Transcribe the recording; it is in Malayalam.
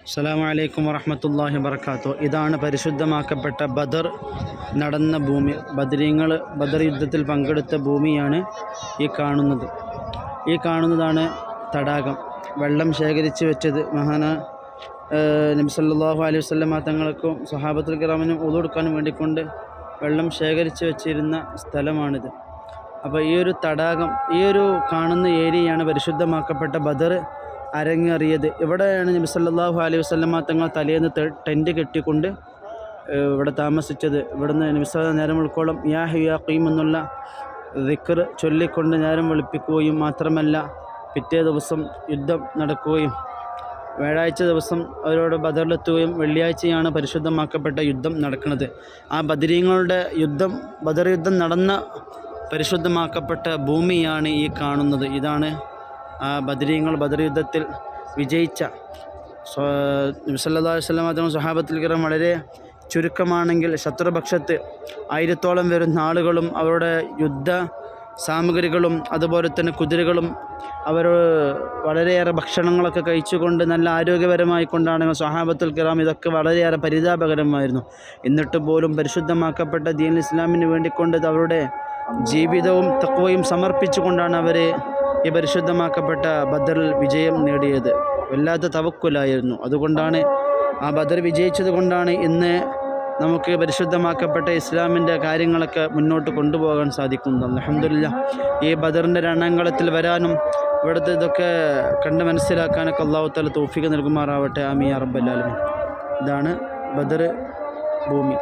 അസ്സലാമു അലൈക്കും വറഹ്മത്തുള്ളാഹി വബറകാതുഹു. ഇതാണ് പരിശുദ്ധമാക്കപ്പെട്ട ബദർ നടന്ന ഭൂമി. ബദർ യുദ്ധത്തിൽ പങ്കെടുത്ത ഭൂമിയാണ് ഈ കാണുന്നതാണ് തടാകം. വെള്ളം ശേഖരിച്ച് വെച്ചത് നബി സല്ലല്ലാഹു അലൈഹി വസല്ലം തങ്ങൾക്കും സ്വഹാബത്തുൽ കിറാമിനും ഉളൂ എടുക്കാനും വേണ്ടിക്കൊണ്ട് വെള്ളം ശേഖരിച്ച് വെച്ചിരുന്ന സ്ഥലമാണിത്. അപ്പോൾ ഈ ഒരു തടാകം, ഈ ഒരു കാണുന്ന ഏരിയയാണ് പരിശുദ്ധമാക്കപ്പെട്ട ബദർ അരങ്ങേറിയത്. ഇവിടെയാണ് നബി സല്ലല്ലാഹു അലൈഹി വസല്ലം തങ്ങൾ തലേന്ന് ടെൻറ്റ് കെട്ടിക്കൊണ്ട് ഇവിടെ താമസിച്ചത്. ഇവിടുന്ന് നബി സല്ലല്ലാഹു നേരം വെളുക്കോളം യാ ഹയ്യു യാ ഖയ്യൂം എന്നുള്ള ദിക്ർ ചൊല്ലിക്കൊണ്ട് നേരം വെളുപ്പിക്കുകയും മാത്രമല്ല പിറ്റേ ദിവസം യുദ്ധം നടക്കുകയും വ്യാഴാഴ്ച ദിവസം അവരോട് ബദറിലെത്തുകയും വെള്ളിയാഴ്ചയാണ് പരിശുദ്ധമാക്കപ്പെട്ട യുദ്ധം നടക്കുന്നത്. ആ ബദർ യുദ്ധം നടന്ന പരിശുദ്ധമാക്കപ്പെട്ട ഭൂമിയാണ് ഈ കാണുന്നത്. ഇതാണ് ആ ബദർ യുദ്ധത്തിൽ വിജയിച്ച നബി സല്ലല്ലാഹു അലൈഹി വസല്ലം തങ്ങൾ സ്വഹാബത്തുൽ കിറാം വളരെ ചുരുക്കമാണെങ്കിൽ ശത്രുപക്ഷത്ത് 1000-ഓളം വരുന്ന ആളുകളും അവരുടെ യുദ്ധ സാമഗ്രികളും അതുപോലെ തന്നെ കുതിരകളും അവർ വളരെയേറെ ഭക്ഷണങ്ങളൊക്കെ കഴിച്ചുകൊണ്ട് നല്ല ആരോഗ്യപരമായി കൊണ്ടാണ് സ്വഹാബത്തുൽ കിറാം. ഇതൊക്കെ വളരെയേറെ പരിതാപകരമായിരുന്നു. എന്നിട്ട് പോലും പരിശുദ്ധമാക്കപ്പെട്ട ദീനുൽ ഇസ്ലാമിന് വേണ്ടിക്കൊണ്ട് അവരുടെ ജീവിതവും തഖ്വയും സമർപ്പിച്ചുകൊണ്ടാണ് അവർ ഈ പരിശുദ്ധമാക്കപ്പെട്ട ബദറിൽ വിജയം നേടിയത്. വല്ലാത്ത തവക്കുലായിരുന്നു. അതുകൊണ്ടാണ് ആ ബദർ വിജയിച്ചത് കൊണ്ടാണ് ഇന്ന് നമുക്ക് പരിശുദ്ധമാക്കപ്പെട്ട ഇസ്ലാമിൻ്റെ കാര്യങ്ങളൊക്കെ മുന്നോട്ട് കൊണ്ടുപോകാൻ സാധിക്കുന്നത്. അൽഹംദുലില്ലാഹ്. ഈ ബദറിൻ്റെ രണാങ്കളത്തിൽ വരാനും ഇവിടുത്തെ ഇതൊക്കെ കണ്ട് മനസ്സിലാക്കാനൊക്കെ അല്ലാഹു തആല തൗഫീഖ് നൽകുമാറാവട്ടെ. ആമീൻ യാ റബ്ബൽ ആലമീൻ. ഇതാണ് ബദർ ഭൂമി.